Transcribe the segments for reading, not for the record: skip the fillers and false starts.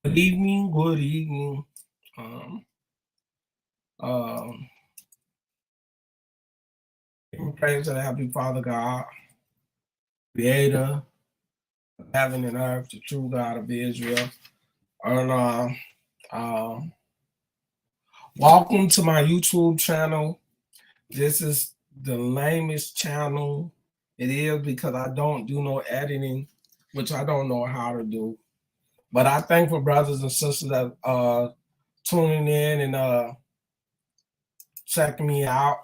Good evening, good evening. Um, um, Praise to the Happy Father God, Creator of heaven and earth, the true God of Israel. And uh, welcome to my YouTube channel. This is the lamest channel it is because I don't do no editing, which I don't know how to do. But I thank for brothers and sisters that tuning in and checking me out.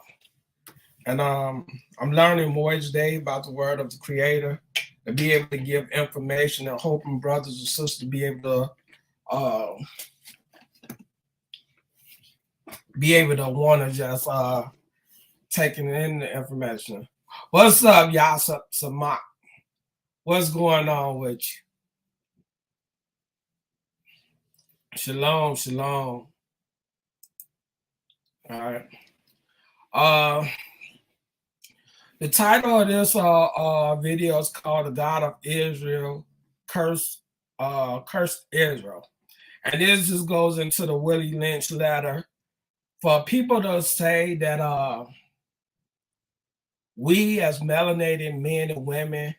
And I'm learning more each day about the word of the Creator, to be able to give information and hoping brothers and sisters to be able to want to just taking in the information. What's up, y'all? Samak? What's going on with you? Shalom, shalom. All right. The title of this video is called "The God of Israel Cursed Israel," and this just goes into the Willie Lynch letter for people to say that we as melanated men and women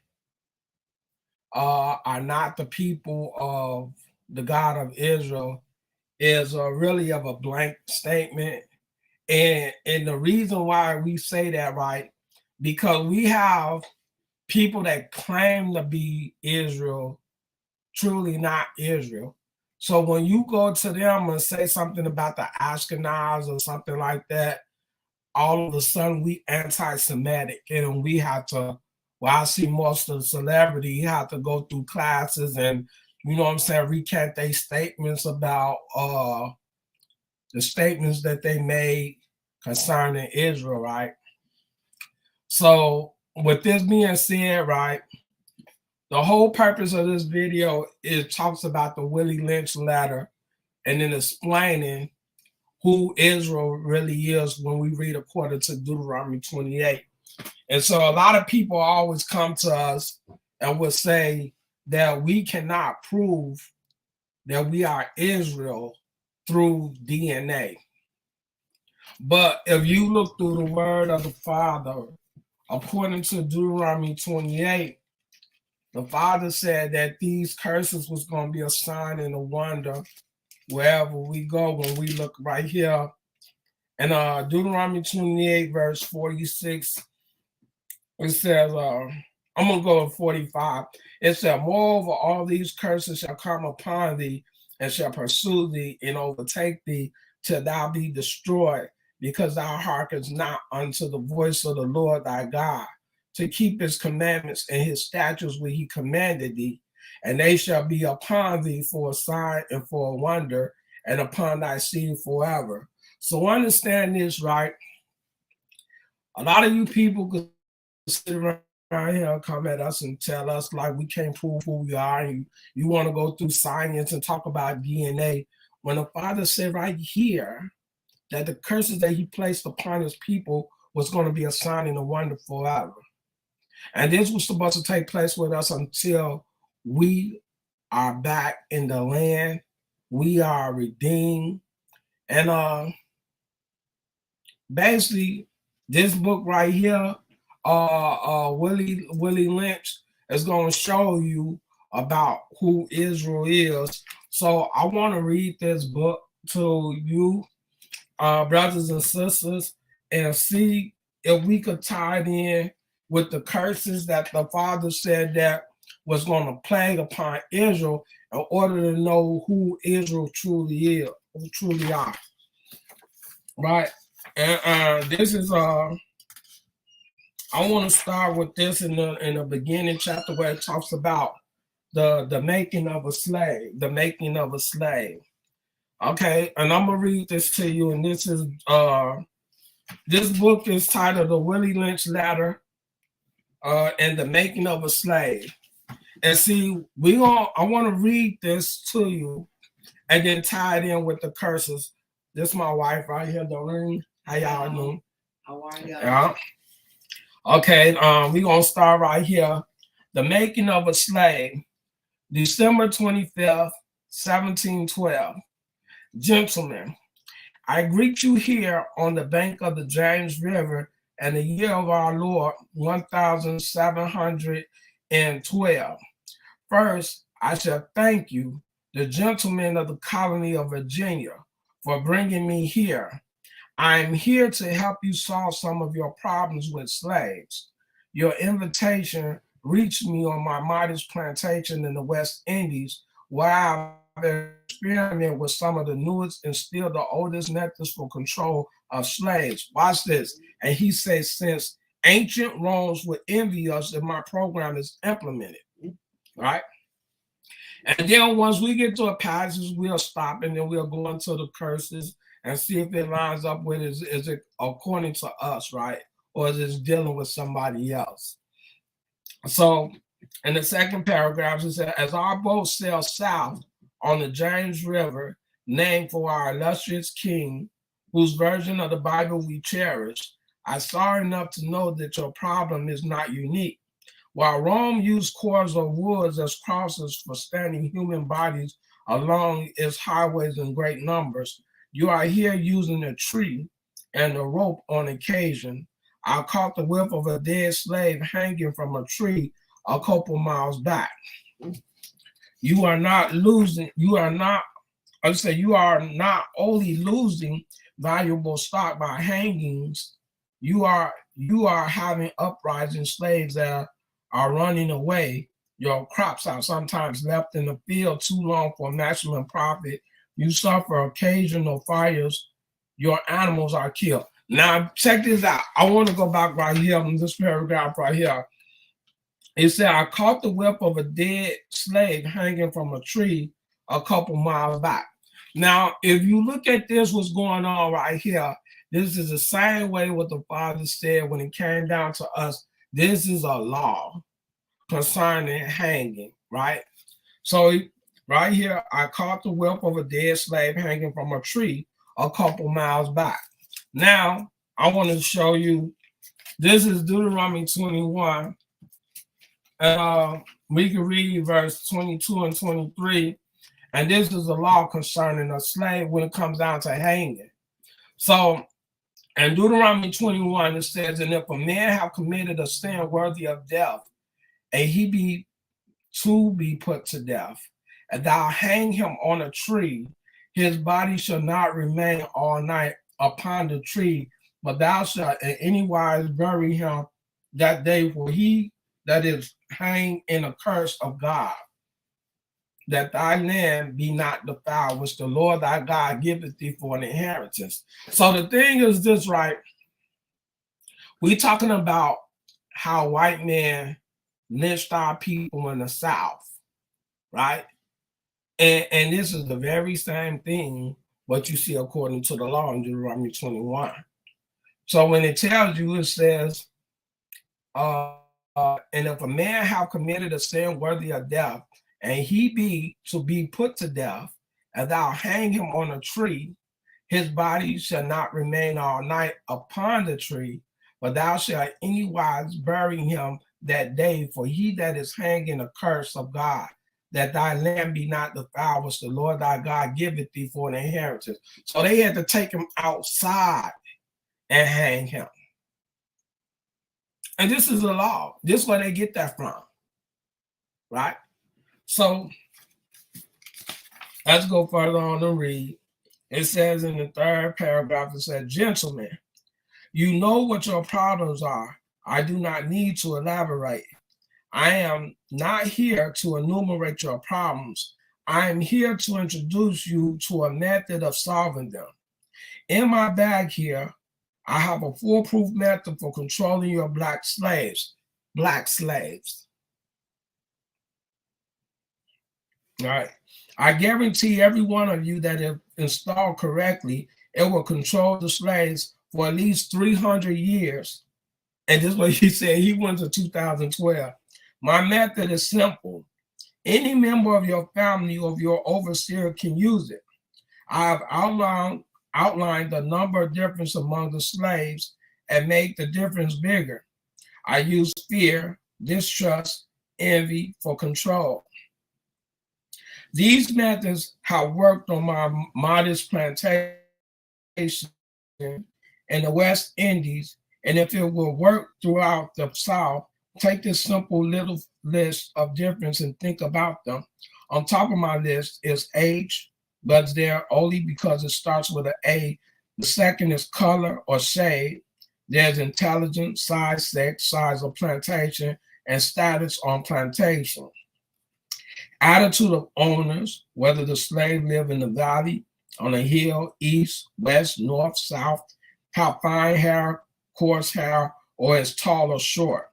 are not the people of the God of Israel is really of a blank statement. And the reason why we say that, right, because we have people that claim to be Israel, truly not Israel. So when you go to them and say something about the Ashkenaz or something like that, all of a sudden we anti-Semitic, and we have to, well, I see most of the celebrity have to go through classes and, you know what I'm saying, recant their statements about the statements that they made concerning Israel, right? So with this being said, right, the whole purpose of this video is talks about the Willie Lynch letter and then explaining who Israel really is when we read according to Deuteronomy 28. And so a lot of people always come to us and will say that we cannot prove that we are Israel through DNA. But if you look through the word of the Father, according to Deuteronomy 28, the Father said that these curses was going to be a sign and a wonder wherever we go. When we look right here in Deuteronomy 28, verse 46, it says, I'm going to go to 45. It said, moreover, all these curses shall come upon thee and shall pursue thee and overtake thee till thou be destroyed, because thou hearkenest not unto the voice of the Lord thy God, to keep his commandments and his statutes which he commanded thee, and they shall be upon thee for a sign and for a wonder, and upon thy seed forever. So understand this, right? A lot of you people could sit around here and come at us and tell us like we can't prove who we are, and you want to go through science and talk about DNA, when the Father said right here that the curses that he placed upon his people was going to be a sign and a wonder forever. And this was supposed to take place with us until we are back in the land. We are redeemed. And basically, this book right here, Willie Lynch, is going to show you about who Israel is. So I want to read this book to you, brothers and sisters, and see if we could tie it in with the curses that the Father said that was going to plague upon Israel in order to know who Israel truly is, who truly are. Right? And this is I want to start with this in the beginning chapter where it talks about the making of a slave, the making of a slave. Okay, and I'm gonna read this to you, and this is this book is titled The Willie Lynch Letter and the Making of a Slave. And see, I want to read this to you and then tie it in with the curses. This is my wife right here, Doreen. How y'all doing? How are you? Yeah. Okay, we're gonna start right here. The Making of a Slave, December 25th, 17:12. Gentlemen, I greet you here on the bank of the James River and the year of our Lord 1712. First, I shall thank you, the gentlemen of the colony of Virginia, for bringing me here. I am here to help you solve some of your problems with slaves. Your invitation reached me on my modest plantation in the West Indies, where I've experimented with some of the newest and still the oldest methods for control of slaves. Watch this. And he says, since ancient Romans would envy us if my program is implemented, right? And then once we get to a passage, we'll stop and then we'll go into the curses and see if it lines up with is it according to us, right? Or is it dealing with somebody else? So in the second paragraph, it says, as our boat sailed south on the James River, named for our illustrious king, whose version of the Bible we cherish, I saw enough to know that your problem is not unique. While Rome used cords of wood as crosses for standing human bodies along its highways in great numbers, you are here using a tree and a rope on occasion. I caught the whip of a dead slave hanging from a tree a couple miles back. You are not only losing valuable stock by hangings, you are having uprising slaves that are running away. Your crops are sometimes left in the field too long for maximum profit. You suffer occasional fires. Your animals are killed. Now, check this out. I want to go back right here in this paragraph right here. It said, I caught the whip of a dead slave hanging from a tree a couple miles back. Now, if you look at this, what's going on right here, this is the same way what the Father said when it came down to us. This is a law concerning hanging, right? So right here, I caught the whip of a dead slave hanging from a tree a couple miles back. Now, I want to show you, this is Deuteronomy 21. We can read verse 22 and 23. And this is a law concerning a slave when it comes down to hanging. So in Deuteronomy 21, it says, and if a man have committed a sin worthy of death, and he be put to death, and thou hang him on a tree, his body shall not remain all night upon the tree, but thou shalt in any wise bury him that day, for he that is hanged in a curse of God, that thy land be not defiled, which the Lord thy God giveth thee for an inheritance. So the thing is this, right? We talking about how white men lynched our people in the South, right? And this is the very same thing what you see according to the law in Deuteronomy 21. So when it tells you, it says, and if a man have committed a sin worthy of death, and he be put to death, and thou hang him on a tree, his body shall not remain all night upon the tree, but thou shalt anywise bury him that day, for he that is hanging a curse of God, that thy land be not defiled, which the Lord thy God giveth thee for an inheritance. So they had to take him outside and hang him. And this is the law. This is where they get that from, right? So let's go further on to read. It says in the third paragraph, it says, gentlemen, you know what your problems are. I do not need to elaborate. I am not here to enumerate your problems. I am here to introduce you to a method of solving them. In my bag here, I have a foolproof method for controlling your black slaves. All right. I guarantee every one of you that if installed correctly, it will control the slaves for at least 300 years. And this is what he said. He went to 2012. My method is simple. Any member of your family or of your overseer can use it. I have outlined the number of difference among the slaves and make the difference bigger. I use fear, distrust, envy for control. These methods have worked on my modest plantation in the West Indies, and if it will work throughout the South, take this simple little list of difference and think about them. On top of my list is age, but it's there only because it starts with an A. The second is color or shade. There's intelligence, size, sex, size of plantation, and status on plantation. Attitude of owners, whether the slave live in the valley, on a hill, east, west, north, south, have fine hair, coarse hair, or is tall or short.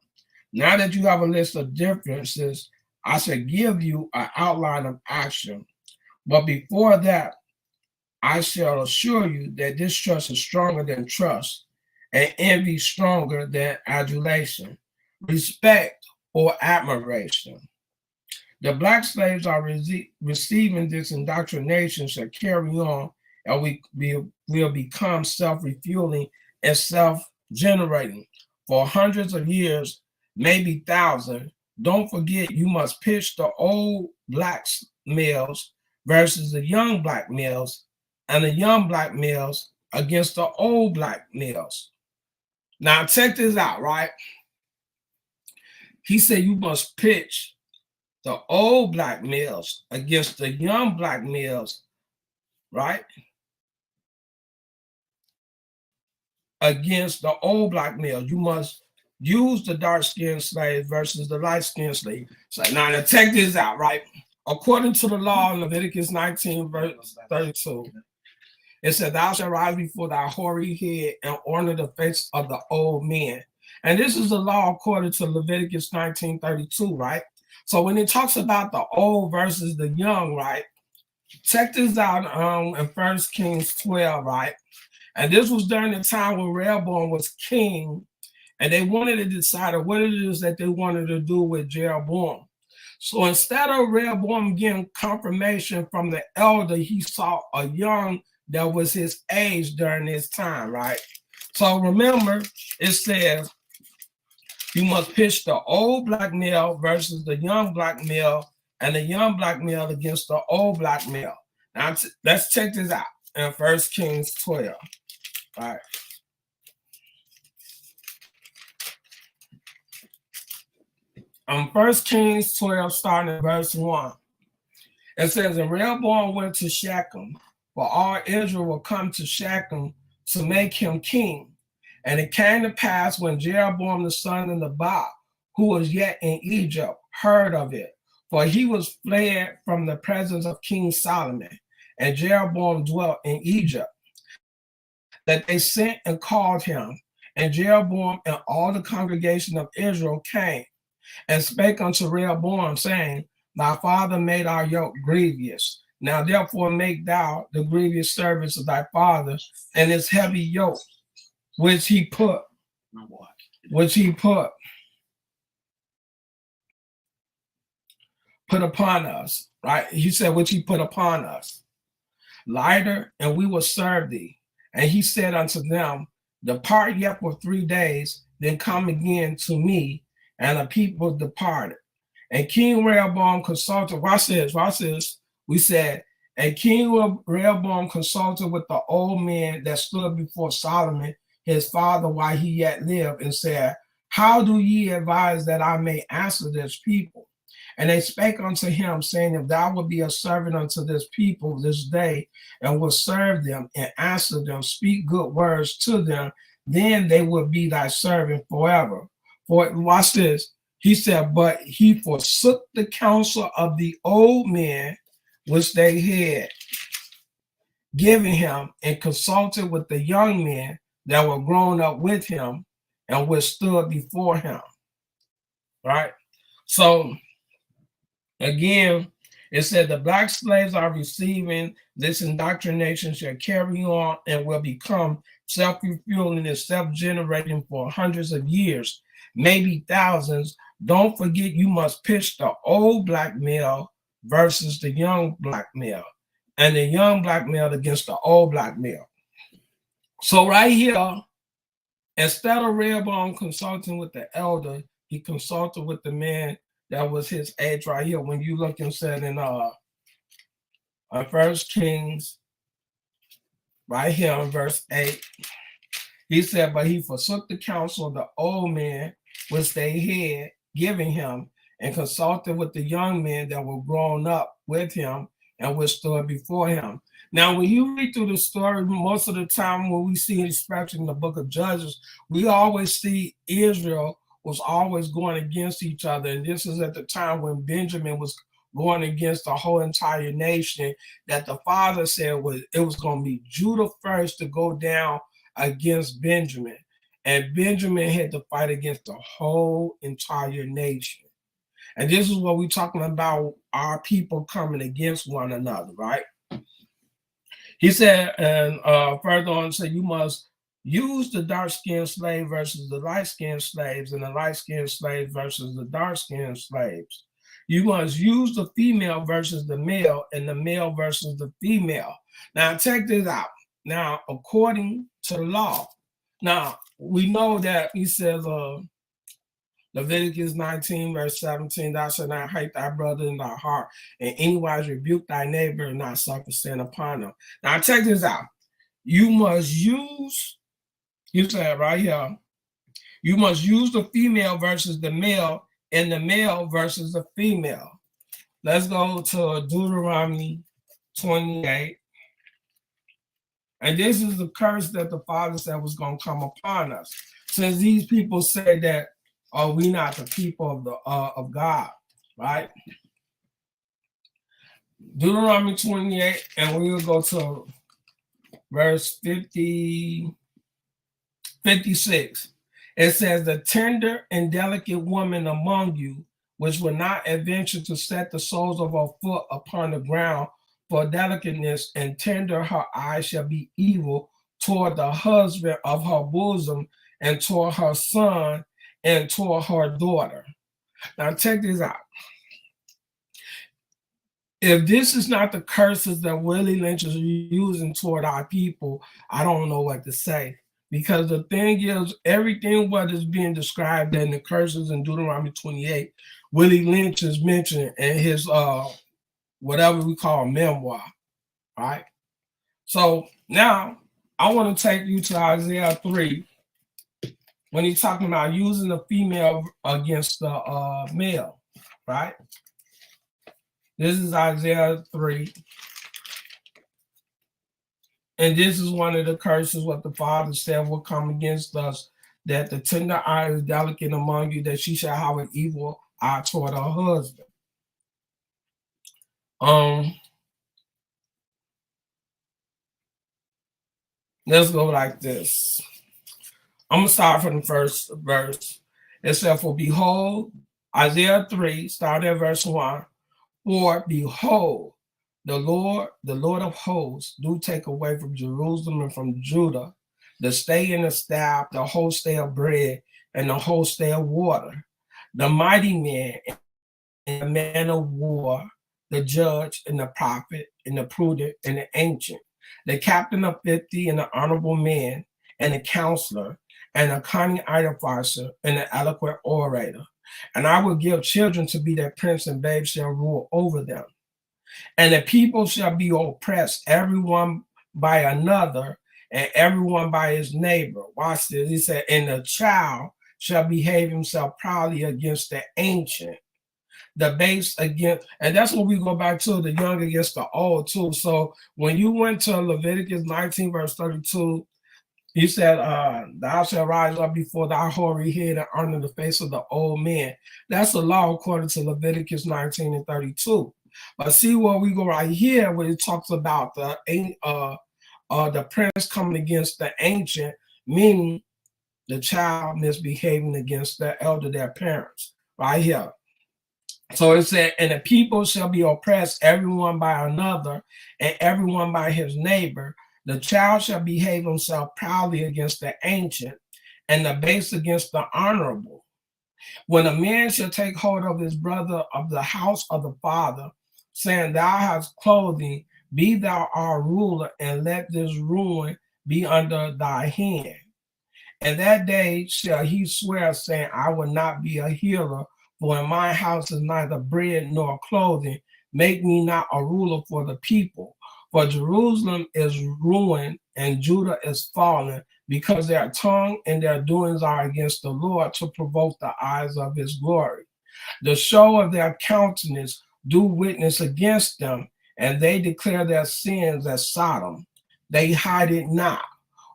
Now that you have a list of differences, I should give you an outline of action. But before that, I shall assure you that distrust is stronger than trust, and envy stronger than adulation, respect or admiration. The black slaves are receiving this indoctrination shall carry on and will become self-refueling and self-generating for hundreds of years, maybe thousands. Don't forget, you must pitch the old black males versus the young black males and the young black males against the old black males. Now, check this out, right? He said you must pitch the old black males against the young black males, right? Against the old black males. You must use the dark-skinned slave versus the light-skinned slave. So now check this out, right? According to the law in Leviticus 19, verse 32, it said, thou shalt rise before thy hoary head and order the face of the old men. And this is the law according to Leviticus 19:32, right? So when it talks about the old versus the young, right? Check this out in 1 Kings 12, right? And this was during the time when Rehoboam was king, and they wanted to decide what it is that they wanted to do with Jeroboam. So instead of Rehoboam getting confirmation from the elder, he saw a young that was his age during this time, right? So remember, it says you must pitch the old black male versus the young black male, and the young black male against the old black male. Now, let's check this out in 1 Kings 12. All right. On 1 Kings 12, starting at verse 1, it says, and Rehoboam went to Shechem, for all Israel will come to Shechem to make him king. And it came to pass when Jeroboam the son of Nebat, who was yet in Egypt, heard of it, for he was fled from the presence of King Solomon, and Jeroboam dwelt in Egypt, that they sent and called him. And Jeroboam and all the congregation of Israel came and spake unto Rehoboam, saying, thy father made our yoke grievous. Now therefore make thou the grievous service of thy father and his heavy yoke, which he put upon us, right? He said, which he put upon us, lighter, and we will serve thee. And he said unto them, depart yet for 3 days, then come again to me. And the people departed. And King Rehoboam consulted, watch this. We said, and King Rehoboam consulted with the old men that stood before Solomon, his father, while he yet lived, and said, how do ye advise that I may answer this people? And they spake unto him, saying, if thou wilt be a servant unto this people this day, and will serve them and answer them, speak good words to them, then they will be thy servant forever. For watch this. He said, but he forsook the counsel of the old men which they had given him, and consulted with the young men that were grown up with him and which stood before him. Right? So again, it said the black slaves are receiving this indoctrination shall carry on and will become self-refueling and self-generating for hundreds of years, maybe thousands. Don't forget, you must pitch the old black male versus the young black male, and the young black male against the old black male. So right here, instead of Rehoboam consulting with the elder, he consulted with the man that was his age right here. When you look and said in First Kings, right here in verse 8. He said, but he forsook the counsel of the old men which they had given him, and consulted with the young men that were grown up with him and which stood before him. Now, when you read through the story, most of the time when we see, especially in the book of Judges, we always see Israel was always going against each other. And this is at the time when Benjamin was going against the whole entire nation, that the father said it was going to be Judah first to go down against Benjamin. And Benjamin had to fight against the whole entire nation. And this is what we're talking about, our people coming against one another, right? He said, and further on, said, you must use the dark-skinned slave versus the light-skinned slaves, and the light-skinned slaves versus the dark-skinned slaves. You must use the female versus the male, and the male versus the female. Now, check this out. Now, according to the law, now we know that he says, Leviticus 19, verse 17, thou shalt not hate thy brother in thy heart, and anywise rebuke thy neighbor and not suffer sin upon him. Now, check this out. You must use, you said right here, you must use the female versus the male, and the male versus the female. Let's go to Deuteronomy 28. And this is the curse that the father said was going to come upon us. Since these people say that, oh, we not the people of God, right? Deuteronomy 28, and we will go to verse 56. It says, the tender and delicate woman among you, which will not adventure to set the soles of her foot upon the ground for delicateness, and tender her eyes shall be evil toward the husband of her bosom, and toward her son, and toward her daughter. Now check this out. If this is not the curses that Willie Lynch is using toward our people, I don't know what to say. Because the thing is, everything what is being described in the curses in Deuteronomy 28, Willie Lynch is mentioning in his whatever we call memoir, right? So now I want to take you to Isaiah 3 when he's talking about using the female against the male, right? This is Isaiah 3. And this is one of the curses what the father said will come against us, that the tender eye is delicate among you, that she shall have an evil eye toward her husband. Let's go like this. I'm going to start from the first verse. It said, for behold, Isaiah 3, start at verse 1. For behold, the Lord of hosts, do take away from Jerusalem and from Judah the stay and the staff, the whole stay of bread, and the whole stay of water, the mighty man and the man of war, the judge and the prophet and the prudent and the ancient, the captain of 50 and the honorable man and the counselor and the cunning artificer and the eloquent orator. And I will give children to be their prince, and babes shall rule over them. And the people shall be oppressed, everyone by another, and everyone by his neighbor. Watch this. He said, and the child shall behave himself proudly against the ancient, the base against, and that's when we go back to the young against the old too. So when you went to Leviticus 19, verse 32, he said, thou shalt rise up before thy hoary head and honor the face of the old man. That's the law according to Leviticus 19 and 32. But see where we go right here, where it talks about the prince coming against the ancient, meaning the child misbehaving against the elder, their parents, right here. So it said, and the people shall be oppressed, everyone by another, and everyone by his neighbor. The child shall behave himself proudly against the ancient, and the base against the honorable. When a man shall take hold of his brother of the house of the father, saying, thou hast clothing, be thou our ruler, and let this ruin be under thy hand. And that day shall he swear, saying, I will not be a healer, for in my house is neither bread nor clothing, make me not a ruler for the people. For Jerusalem is ruined and Judah is fallen, because their tongue and their doings are against the Lord, to provoke the eyes of his glory. The show of their countenance do witness against them, and they declare their sins as Sodom. They hide it not.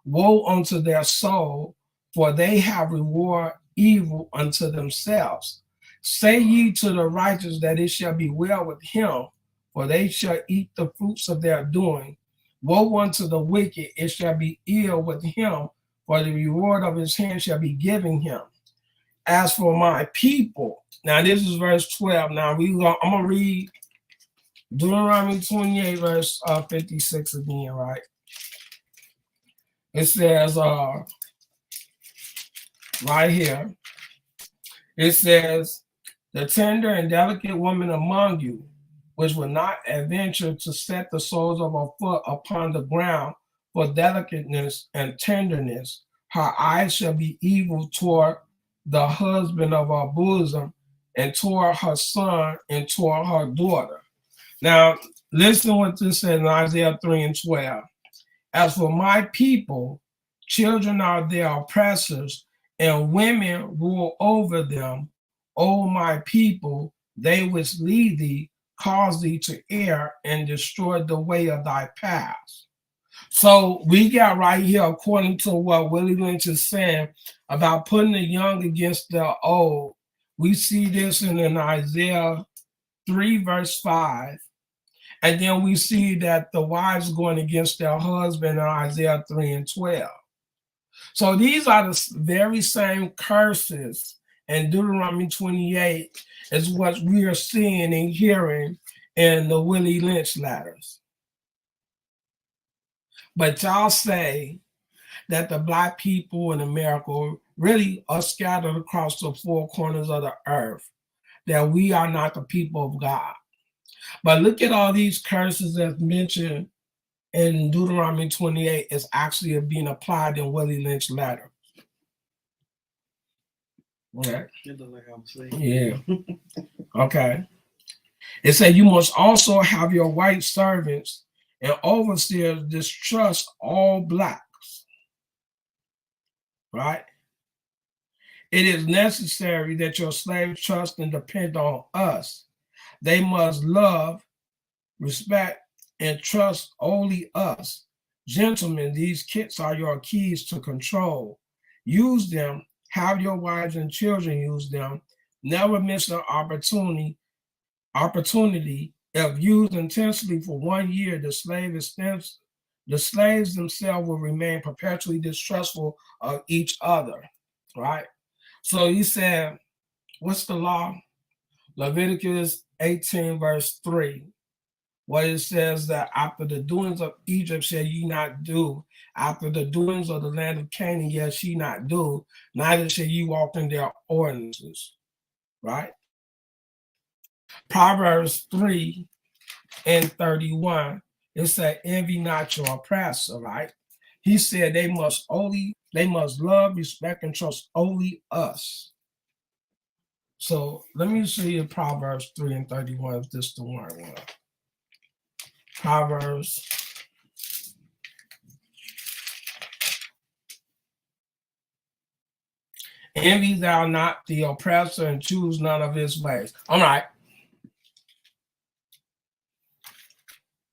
Woe unto their soul, for they have reward evil unto themselves. Say ye to the righteous that it shall be well with him, for they shall eat the fruits of their doing. Woe unto the wicked, it shall be ill with him, for the reward of his hand shall be given him. As for my people, now this is verse 12. Now I'm going to read Deuteronomy 28, verse 56 again, right? It says, right here, it says, the tender and delicate woman among you, which will not adventure to set the soles of her foot upon the ground for delicateness and tenderness, her eyes shall be evil toward the husband of her bosom, and toward her son, and toward her daughter. Now, listen what this says in Isaiah 3 and 12. As for my people, children are their oppressors, and women rule over them. O my people, they which lead thee, cause thee to err, and destroy the way of thy paths. So we got right here, according to what Willie Lynch is saying about putting the young against the old. We see this in Isaiah 3, verse 5. And then we see that the wives going against their husband in Isaiah 3 and 12. So these are the very same curses in Deuteronomy 28 as what we are seeing and hearing in the Willie Lynch letters. But y'all say that the Black people in America really are scattered across the four corners of the earth, that we are not the people of God. But look at all these curses that's mentioned in Deuteronomy 28 is actually being applied in Willie Lynch letter. Okay. Yeah. Okay. It said you must also have your white servants and overseers distrust all blacks. Right? It is necessary that your slaves trust and depend on us. They must love, respect, and trust only us. Gentlemen, these kits are your keys to control. Use them. Have your wives and children use them. Never miss an opportunity. If used intensely for 1 year, the slaves themselves will remain perpetually distrustful of each other. Right? So he said, what's the law? Leviticus 18, verse 3. What it says that after the doings of Egypt shall ye not do, after the doings of the land of Canaan yet ye not do, neither shall ye walk in their ordinances. Right? Proverbs 3 and 31, it said, envy not your oppressor, right? He said they must love, respect, and trust only us. So let me see if Proverbs 3 and 31 is this the one. Proverbs envy thou not the oppressor and choose none of his ways. All right.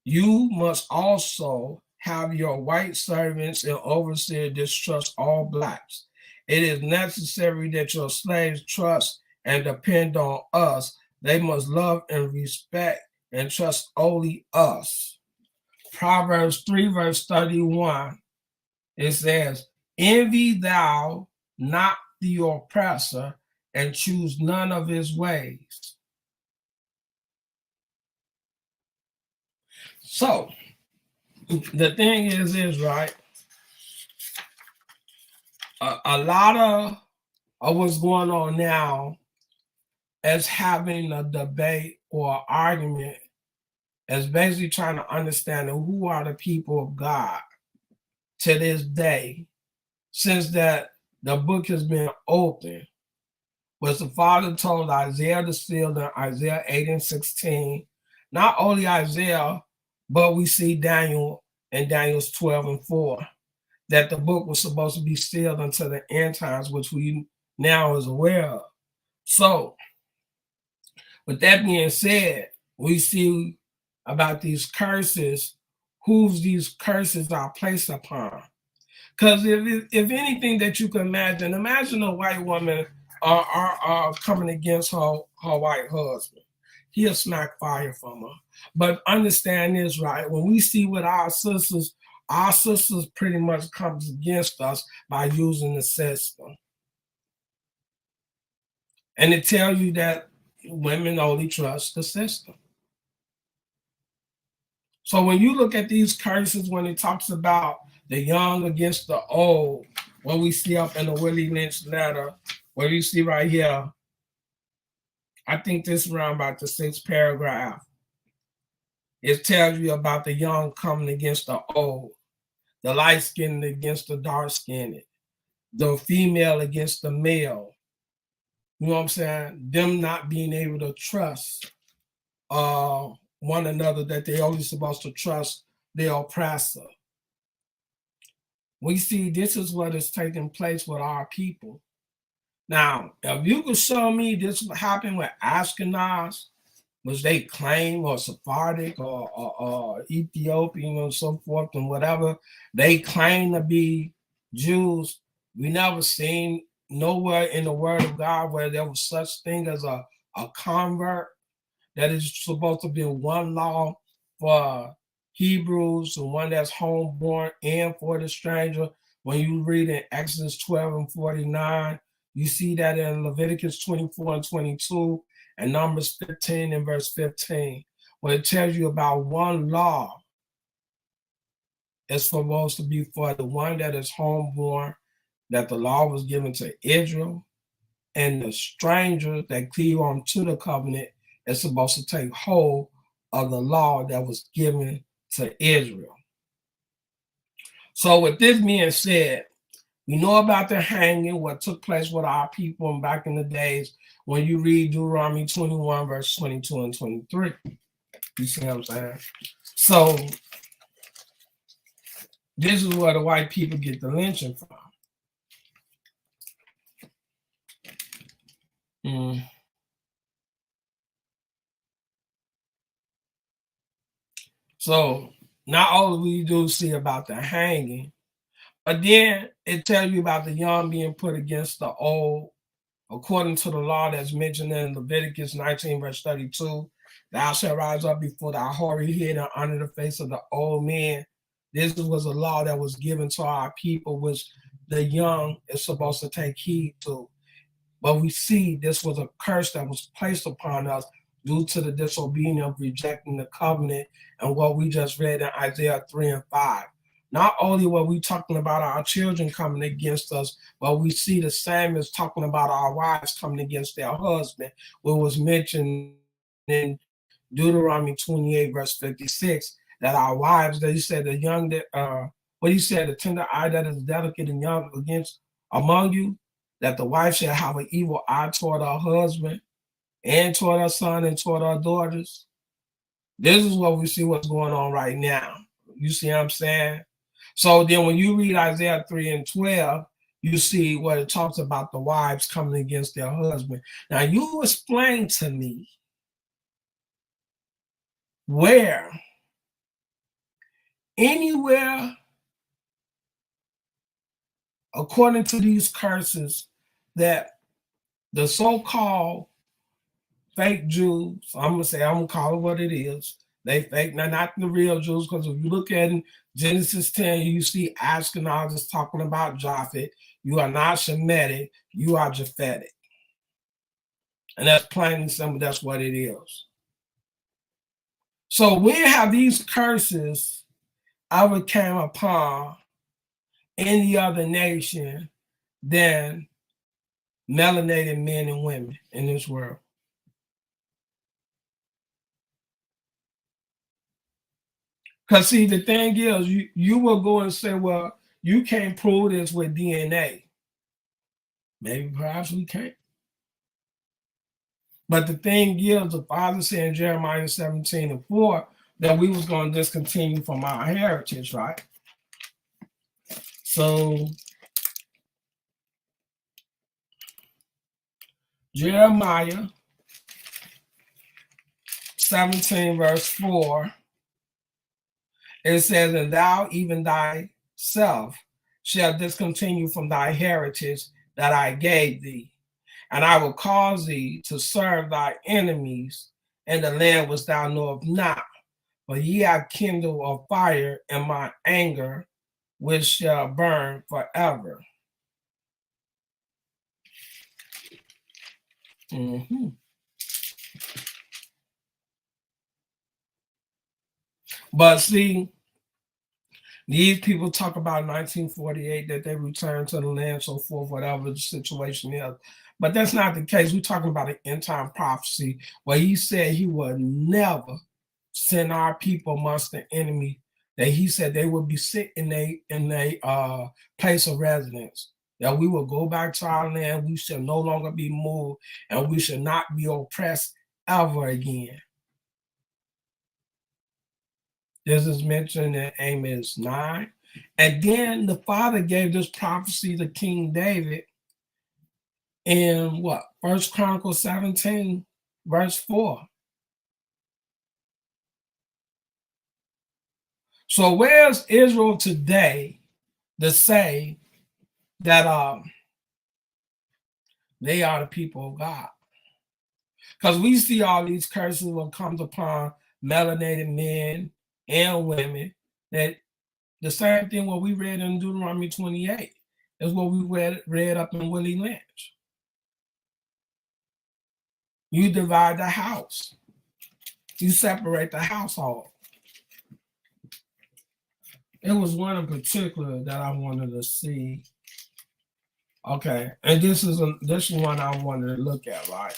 You must also have your white servants and overseers distrust all blacks. It is necessary that your slaves trust and depend on us. They must love and respect and trust only us. Proverbs 3, verse 31, it says, envy thou not the oppressor and choose none of his ways. So the thing is right, a lot of what's going on now is having a debate or argument is basically trying to understand who are the people of God to this day, since that the book has been opened. Was the Father told Isaiah to seal in Isaiah 8 and 16, not only Isaiah, but we see Daniel in Daniel's 12:4, that the book was supposed to be sealed until the end times, which we now is aware of. So, with that being said, we see about these curses, whose these curses are placed upon. Because if anything that you can imagine a white woman coming against her white husband. He'll smack fire from her. But understand this, right? When we see with our sisters pretty much comes against us by using the system. And it tells you that women only trust the system. So when you look at these curses, when it talks about the young against the old, what we see up in the Willie Lynch letter, what you see right here, I think this is around about the 6th paragraph. It tells you about the young coming against the old, the light-skinned against the dark-skinned, the female against the male. You know what I'm saying? Them not being able to trust one another, that they only supposed to trust their oppressor. We see this is what is taking place with our people. Now, if you could show me this happened with Ashkenaz, which they claim, or Sephardic, or Ethiopian, and so forth, and whatever they claim to be Jews, we never seen nowhere in the Word of God where there was such thing as a convert. That is supposed to be one law for Hebrews, and one that's homeborn, and for the stranger. When you read in Exodus 12:49, you see that in Leviticus 24:22 and Numbers 15 and verse 15, where it tells you about one law is supposed to be for the one that is homeborn, that the law was given to Israel, and the stranger that cleave on to the covenant is supposed to take hold of the law that was given to Israel. So with this being said, we know about the hanging, what took place with our people back in the days when you read Deuteronomy 21, verse 22 and 23. You see what I'm saying? So this is where the white people get the lynching from. So not only we do see about the hanging, but then it tells you about the young being put against the old, according to the law that's mentioned in Leviticus 19, verse 32. Thou shalt rise up before thy hoary head and honor the face of the old man. This was a law that was given to our people, which the young is supposed to take heed to. But we see this was a curse that was placed upon us due to the disobedience of rejecting the covenant and what we just read in Isaiah 3 and 5. Not only were we talking about our children coming against us, but we see the same as talking about our wives coming against their husband, what was mentioned in Deuteronomy 28, verse 56, that our wives, that he said, the young, what he said, the tender eye that is delicate and young against among you, that the wife shall have an evil eye toward her husband and toward her son and toward her daughters. This is what we see what's going on right now. You see what I'm saying? So then when you read Isaiah 3 and 12, you see what it talks about the wives coming against their husband. Now you explain to me where, anywhere, according to these curses, that the so-called fake Jews, I'm gonna call it what it is. They fake, now not the real Jews, because if you look at Genesis 10, you see Ashkenaz is talking about Japhet. You are not Shemitic, you are Japhetic. And that's plain and simple, that's what it is. So we have these curses ever came upon any other nation than melanated men and women in this world. Because see, the thing is, you will go and say, well, you can't prove this with DNA. Maybe perhaps we can't. But the thing is, the Father said in Jeremiah 17:4 that we was going to discontinue from our heritage, right? So Jeremiah 17 verse 4, it says, and thou even thyself shalt discontinue from thy heritage that I gave thee, and I will cause thee to serve thy enemies in the land which thou knowest not. But ye have kindled a fire in my anger, which shall burn forever. Mm-hmm. But see, these people talk about 1948 that they returned to the land, so forth, whatever the situation is. But that's not the case. We're talking about an end time prophecy where he said he would never send our people amongst the enemy. That he said they would be sit in a place of residence. That we will go back to our land. We shall no longer be moved, and we shall not be oppressed ever again. This is mentioned in Amos 9. And then the Father gave this prophecy to King David in what? 1 Chronicles 17, verse 4. So where's Israel today to say that they are the people of God? Because we see all these curses will come upon melanated men and women. That the same thing what we read in Deuteronomy 28 is what we read up in Willie Lynch. You divide the house. You separate the household. It was one in particular that I wanted to see. Okay, and this is one I wanted to look at, right?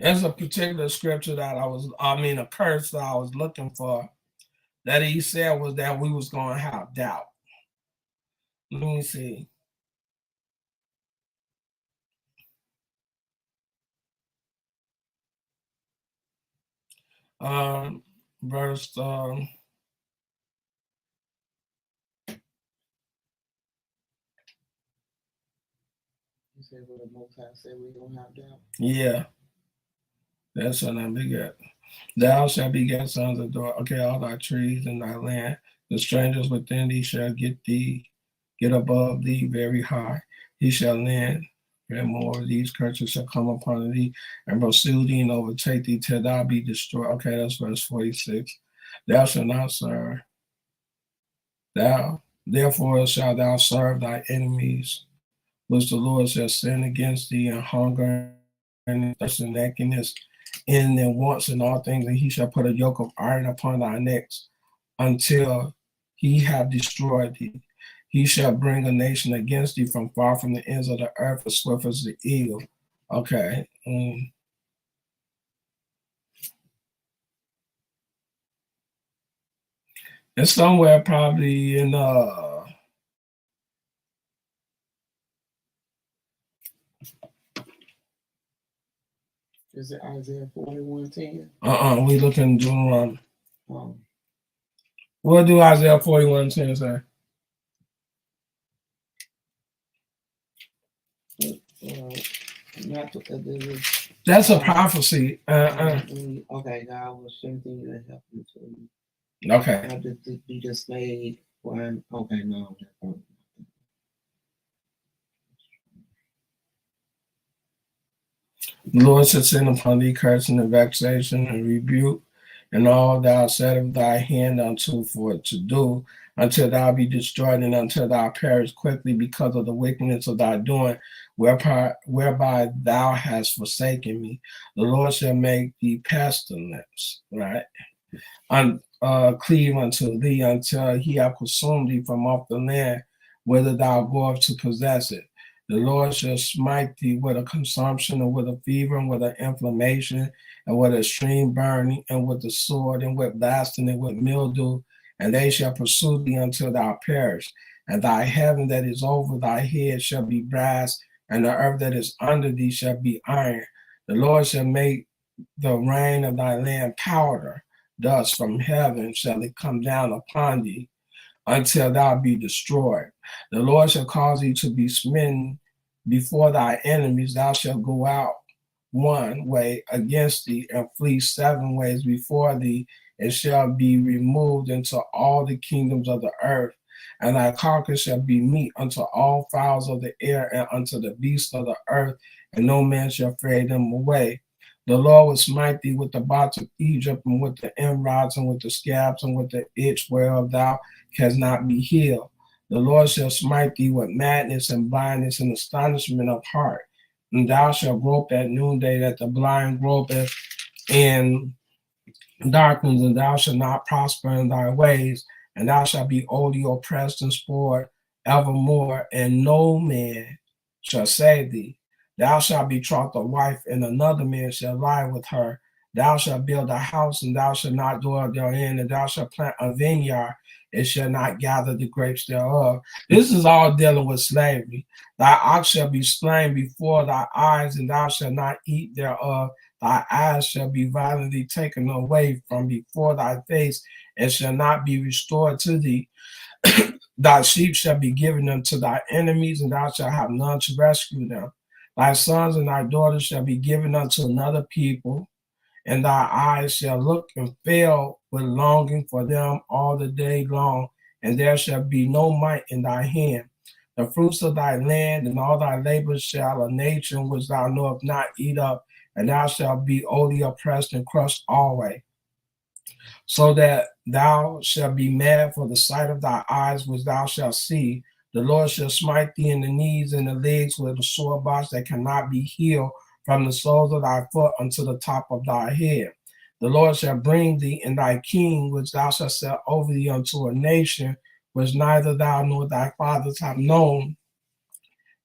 There's a particular scripture that a curse that I was looking for that he said was that we was going to have doubt. Let me see. Verse you said what the Most High said we don't have doubt. Yeah, that's what I beget. Thou shalt beget sons of daughter. Okay, all thy trees in thy land, the strangers within thee shall get above thee very high. He shall land, and more of these curses shall come upon thee, and pursue thee and overtake thee till thou be destroyed. Okay, that's verse 46. Thou shalt not serve. Thou, therefore, shalt thou serve thy enemies, which the Lord shall send against thee, and hunger and thirst and nakedness, in their wants and all things, and he shall put a yoke of iron upon thy necks until he have destroyed thee. He shall bring a nation against thee from far from the ends of the earth, as swift as the eagle. Okay. It's somewhere probably in Is it Isaiah 41:10? We looking at Deuteronomy. What do Isaiah 41:10 say? That's a prophecy. Okay, God will strengthen you and help you to. Okay. Not to be dismayed. Okay, no. The Lord shall send upon thee cursing and vexation and rebuke, and all thou settest thy hand unto for to do, until thou be destroyed and until thou perish quickly because of the wickedness of thy doing, whereby thou hast forsaken me. The Lord shall make thee pestilence, right? Cleave unto thee until he have consumed thee from off the land, whither thou goest to possess it. The Lord shall smite thee with a consumption, and with a fever, and with an inflammation, and with extreme burning, and with the sword, and with blasting, and with mildew, and they shall pursue thee until thou perish. And thy heaven that is over thy head shall be brass, and the earth that is under thee shall be iron. The Lord shall make the rain of thy land powder, dust from heaven shall it come down upon thee until thou be destroyed. The Lord shall cause thee to be smitten before thy enemies. Thou shalt go out one way against thee and flee 7 ways before thee, and shall be removed into all the kingdoms of the earth. And thy carcass shall be meat unto all fowls of the air and unto the beasts of the earth, and no man shall ferry them away. The Lord will smite thee with the bots of Egypt, and with the emerods, and with the scabs, and with the itch whereof thou canst not be healed. The Lord shall smite thee with madness and blindness and astonishment of heart. And thou shalt grope at noonday, that the blind gropeth in darkness, and thou shalt not prosper in thy ways, and thou shalt be wholly oppressed and spoiled evermore, and no man shall save thee. Thou shalt betroth a wife, and another man shall lie with her. Thou shalt build a house, and thou shalt not dwell therein, and thou shalt plant a vineyard, and shall not gather the grapes thereof. This is all dealing with slavery. Thy ox shall be slain before thy eyes, and thou shalt not eat thereof. Thy eyes shall be violently taken away from before thy face, and shall not be restored to thee. Thy sheep shall be given unto thy enemies, and thou shalt have none to rescue them. Thy sons and thy daughters shall be given unto another people, and thy eyes shall look and fail with longing for them all the day long, and there shall be no might in thy hand. The fruits of thy land and all thy labors shall a nation which thou knowest not eat up, and thou shalt be wholly oppressed and crushed always, so that thou shalt be mad for the sight of thy eyes which thou shalt see. The Lord shall smite thee in the knees and the legs with a sore box that cannot be healed from the soles of thy foot unto the top of thy head. The Lord shall bring thee and thy king, which thou shalt set over thee, unto a nation which neither thou nor thy fathers have known,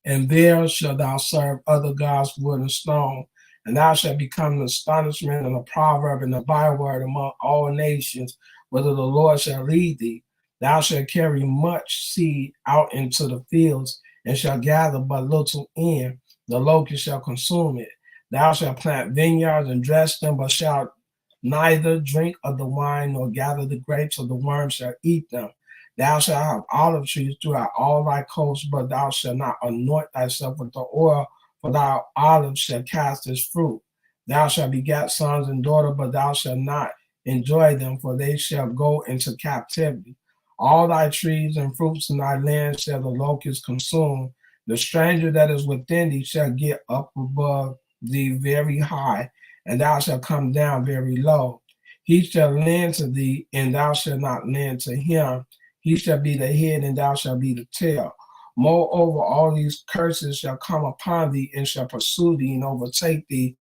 and there shalt thou serve other gods, wood and stone. And thou shalt become an astonishment and a proverb and a byword among all nations, whither the Lord shall lead thee. Thou shalt carry much seed out into the fields, and shalt gather but little in. The locust shall consume it. Thou shalt plant vineyards and dress them, but shalt neither drink of the wine nor gather the grapes, or the worms shall eat them. Thou shalt have olive trees throughout all thy coasts, but thou shalt not anoint thyself with the oil, for thy olive shall cast its fruit. Thou shalt beget sons and daughters, but thou shalt not enjoy them, for they shall go into captivity. All thy trees and fruits in thy land shall the locust consume. The stranger that is within thee shall get up above thee very high, and thou shalt come down very low. He shall lend to thee, and thou shalt not lend to him. He shall be the head, and thou shalt be the tail. Moreover, all these curses shall come upon thee, and shall pursue thee and overtake thee,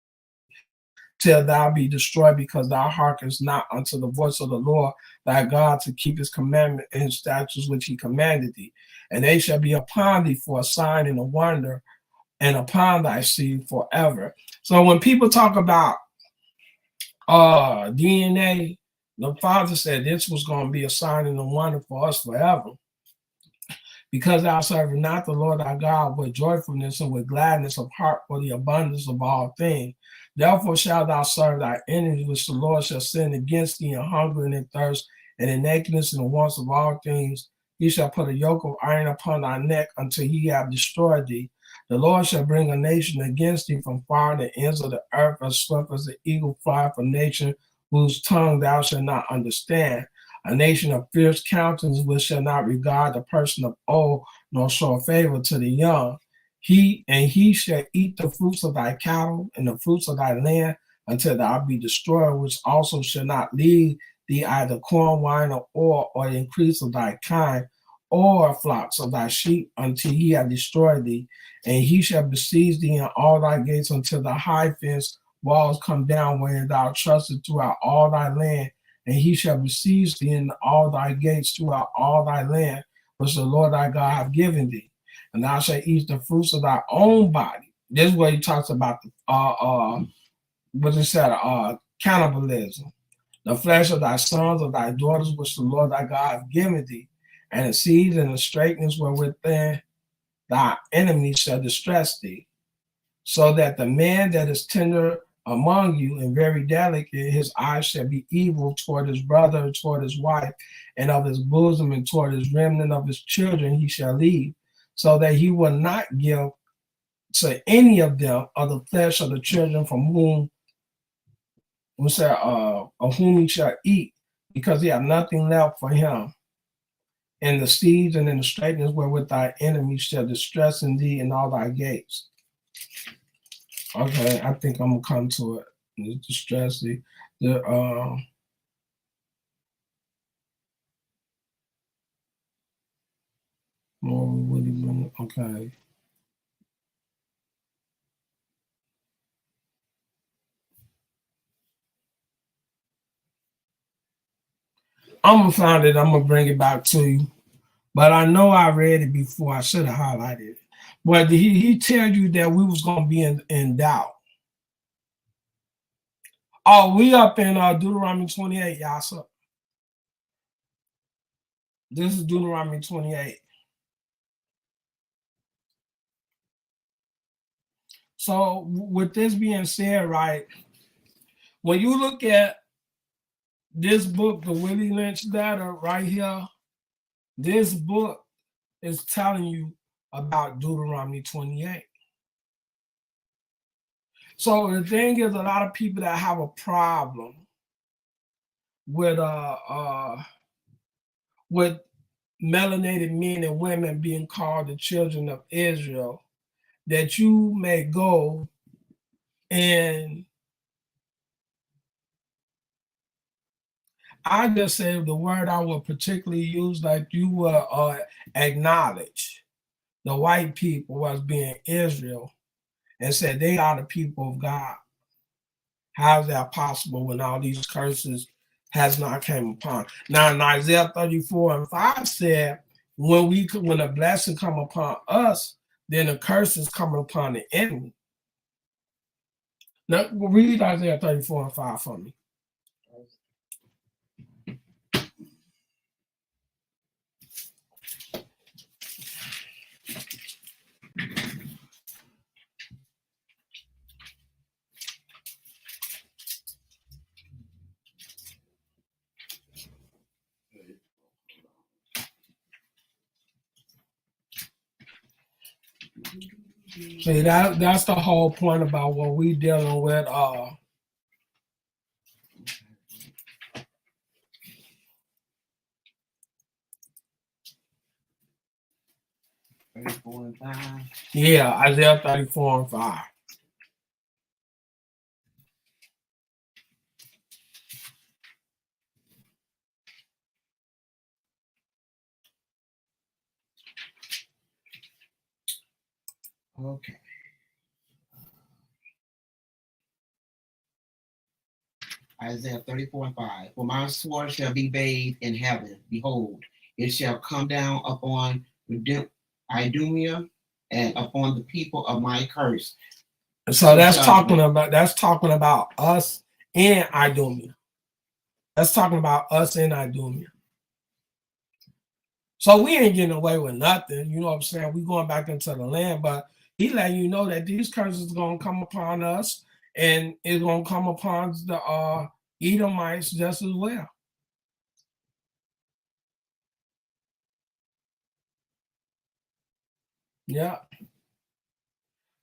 till thou be destroyed, because thou hearkenest not unto the voice of the Lord thy God, to keep his commandment and his statutes which he commanded thee. And they shall be upon thee for a sign and a wonder, and upon thy seed forever. So when people talk about DNA, the Father said this was going to be a sign and a wonder for us forever, because thou servest not the Lord thy God with joyfulness and with gladness of heart for the abundance of all things. Therefore shalt thou serve thy enemies, which the Lord shall send against thee, in hunger and in thirst, and in nakedness and in wants of all things. He shall put a yoke of iron upon thy neck until he have destroyed thee. The Lord shall bring a nation against thee from far the ends of the earth, as swift as the eagle fly from nation whose tongue thou shalt not understand. A nation of fierce countenance, which shall not regard the person of old, nor show favor to the young. He shall eat the fruits of thy cattle and the fruits of thy land until thou be destroyed, which also shall not leave thee either corn, wine, or oil, or the increase of thy kind, or flocks of thy sheep, until he have destroyed thee. And he shall besiege thee in all thy gates until the high fence walls come down, wherein thou trustest throughout all thy land. And he shall besiege thee in all thy gates throughout all thy land, which the Lord thy God hath given thee. and thou shalt eat the fruits of thy own body. This is where he talks about what is that? Cannibalism. The flesh of thy sons of thy daughters, which the Lord thy God hath given thee, and the seeds and the straightness wherewith thy enemies shall distress thee, so that the man that is tender among you and very delicate, his eyes shall be evil toward his brother, toward his wife, and of his bosom, and toward his remnant of his children he shall leave, so that he will not give to any of them of the flesh of the children from whom of whom he shall eat, because he have nothing left for him. In the steeds and in the straightness wherewith thy enemies shall distress in thee in all thy gates. Okay, I think I'm gonna come to it. Distress thee. Okay. I'm gonna find it. I'm gonna bring it back to you. But I know I read it before. I should have highlighted it. But he tell you that we was gonna be in doubt. Oh, we up in Deuteronomy 28, y'all. So this is Deuteronomy 28. So with this being said, right, when you look at this book, the Willie Lynch letter right here, this book is telling you about Deuteronomy 28. So the thing is, a lot of people that have a problem with melanated men and women being called the children of Israel, that you may go and I just say the word I would particularly use, like you will acknowledge the white people as being Israel and said they are the people of God. How is that possible when all these curses has not came upon? Now in Isaiah 34:5 said, when a blessing come upon us, then the curses come upon the enemy. Now read Isaiah 34:5 for me. See, that's the whole point about what we dealing with. 34:5. Yeah, Isaiah 34:5. Okay. Isaiah 34:5. For my sword shall be bathed in heaven. Behold, it shall come down upon Idumea and upon the people of my curse. So that's talking about us in Idumea. That's talking about us in Idumea. So we ain't getting away with nothing. You know what I'm saying? We going back into the land, but he letting you know that these curses are gonna come upon us, and it's gonna come upon the Edomites just as well. Yeah.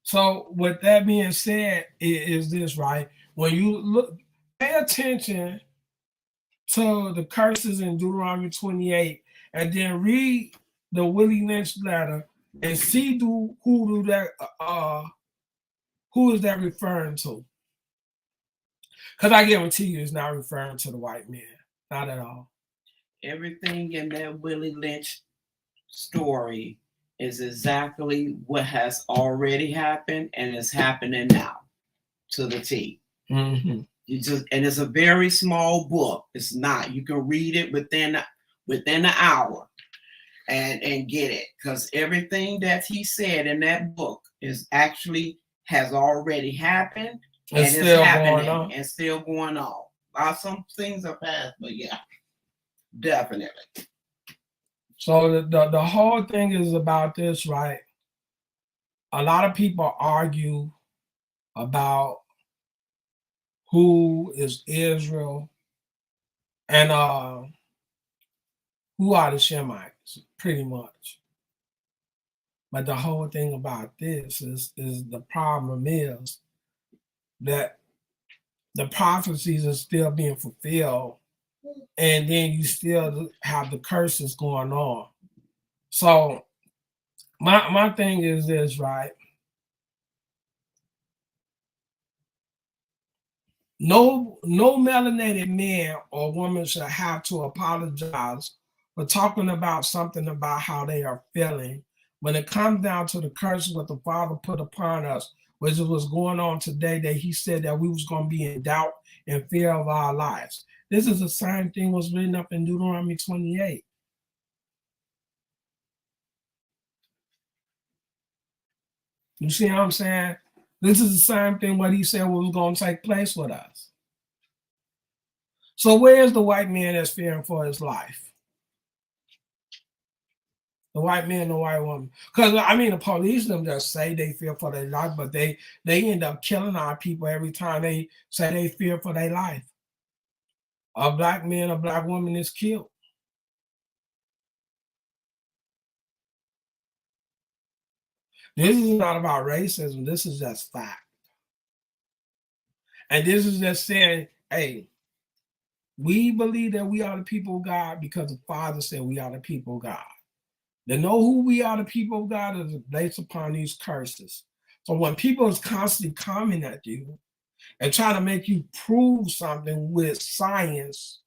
So with that being said, is this right? When you look, pay attention to the curses in Deuteronomy 28, and then read the Willie Lynch letter and see who is that referring to? Because I guarantee you, it's not referring to the white man, not at all. Everything in that Willie Lynch story is exactly what has already happened and is happening now to the T. Mm-hmm. And it's a very small book. It's not. You can read it within an hour. and get it, because everything that he said in that book is actually has already happened and It's it's still happening going on. and still going on. Some things are past, but yeah, definitely. So the whole thing is about this, right? A lot of people argue about who is Israel and who are the Shemites, pretty much. But the whole thing about this is the problem is that the prophecies are still being fulfilled, and then you still have the curses going on. So my thing is this, right? No melanated man or woman should have to apologize for talking about something about how they are feeling when it comes down to the curse what the Father put upon us, which is what's going on today, that he said that we was going to be in doubt and fear of our lives. This is the same thing was written up in Deuteronomy 28. You see what I'm saying? This is the same thing what he said was going to take place with us. So where's the white man that's fearing for his life? The white man, the white woman. Because I mean, the police them just say they fear for their life, but they end up killing our people every time they say they fear for their life. A black man, a black woman is killed. This is not about racism. This is just fact. And this is just saying, hey, we believe that we are the people of God because the Father said we are the people of God. To know who we are, the people of God, is based upon these curses. So when people is constantly coming at you and trying to make you prove something with science,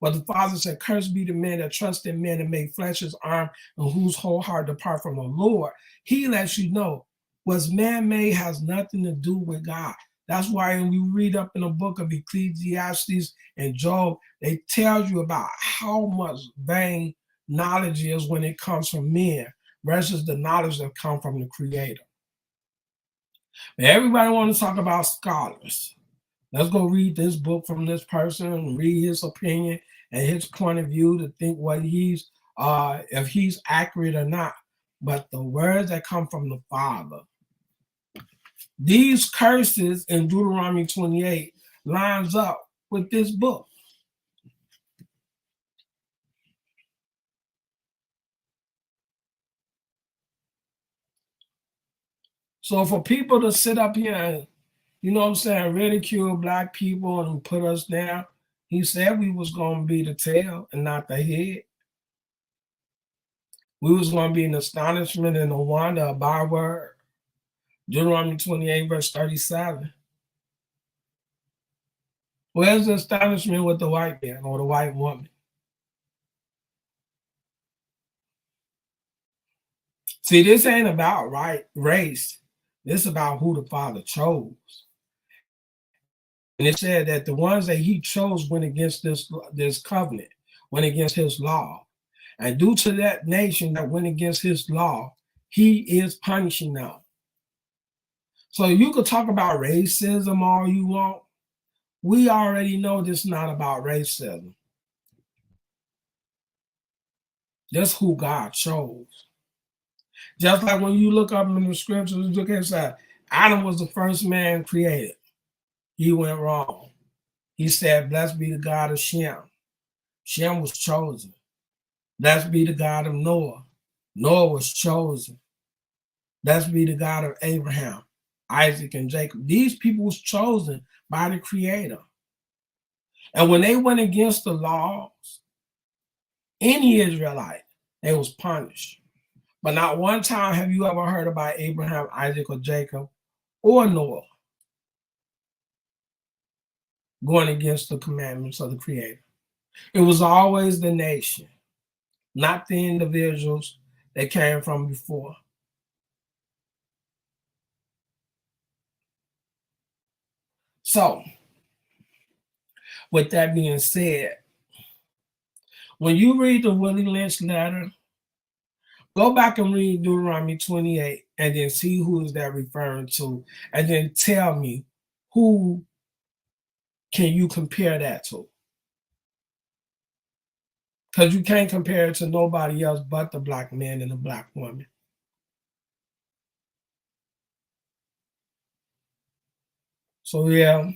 well, the Father said, "Cursed be the man that trusts in men and make flesh his arm, and whose whole heart depart from the Lord." He lets you know what's man-made has nothing to do with God. That's why when we read up in the book of Ecclesiastes and Job, they tell you about how much vain knowledge is when it comes from men versus the knowledge that comes from the Creator. And everybody wants to talk about scholars. Let's go read this book from this person and read his opinion and his point of view to think what he's if he's accurate or not. But the words that come from the Father, these curses in Deuteronomy 28 lines up with this book. So for people to sit up here and, you know what I'm saying, ridicule black people and put us down, he said we was going to be the tail and not the head. We was going to be an astonishment and a wonder, a byword. Deuteronomy 28, verse 37. Where's the astonishment with the white man or the white woman? See, this ain't about race. This is about who the Father chose. And it said that the ones that he chose went against this covenant, went against his law. And due to that nation that went against his law, he is punishing them. So you could talk about racism all you want. We already know this is not about racism. That's who God chose. Just like when you look up in the scriptures, look inside. Adam was the first man created. He went wrong. He said, "Blessed be the God of Shem." Shem was chosen. Blessed be the God of Noah. Noah was chosen. Blessed be the God of Abraham, Isaac, and Jacob. These people was chosen by the Creator. And when they went against the laws, any Israelite, they was punished. But not one time have you ever heard about Abraham, Isaac, or Jacob, or Noah going against the commandments of the Creator. It was always the nation, not the individuals that came from before. So, with that being said, when you read the Willie Lynch letter, Go back and read Deuteronomy 28 and then see who is that referring to. And then tell me, who can you compare that to? Because you can't compare it to nobody else but the black man and the black woman. So yeah,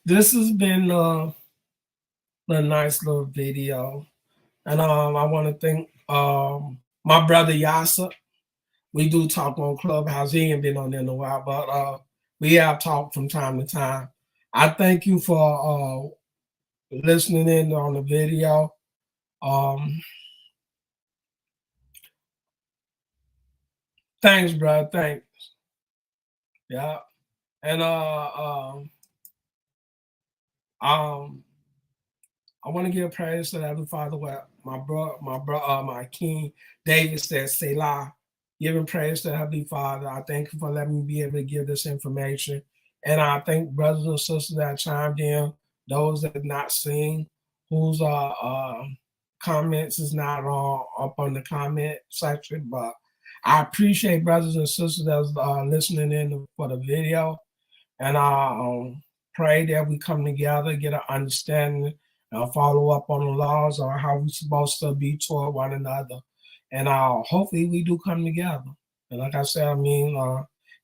this has been a nice little video. And I want to thank my brother Yasa. We do talk on Clubhouse. He ain't been on there in a while, but we have talked from time to time. I thank you for listening in on the video. Thanks, bro. Thanks. Yeah. And I want to give praise to the Heavenly Father. What my King David said, Selah, giving praise to the Heavenly Father. I thank you for letting me be able to give this information. And I thank brothers and sisters that chimed in, those that have not seen, whose comments is not up on the comment section. But I appreciate brothers and sisters that's listening in for the video. And I pray that we come together, get an understanding, follow up on the laws or how we're supposed to be toward one another. And hopefully we do come together. And like I said,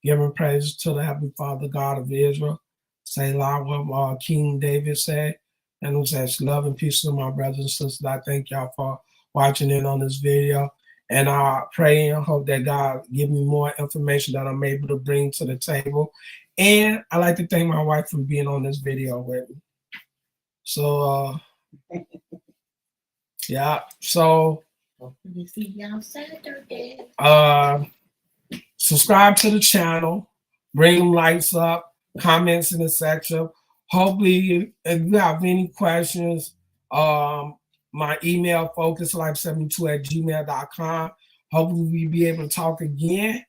giving praise to the Heavenly Father, God of Israel. Say what King David said. And it says, love and peace to my brothers and sisters. I thank y'all for watching in on this video. And I pray and hope that God give me more information that I'm able to bring to the table. And I'd like to thank my wife for being on this video with me. So, yeah. So, see y'all Saturday. Subscribe to the channel. Bring them lights up. Comments in the section. Hopefully, if you have any questions, my email focuslife72@gmail.com. Hopefully, we'll be able to talk again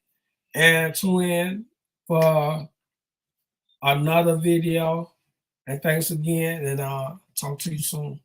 and tune in for another video. And thanks again, and talk to you soon.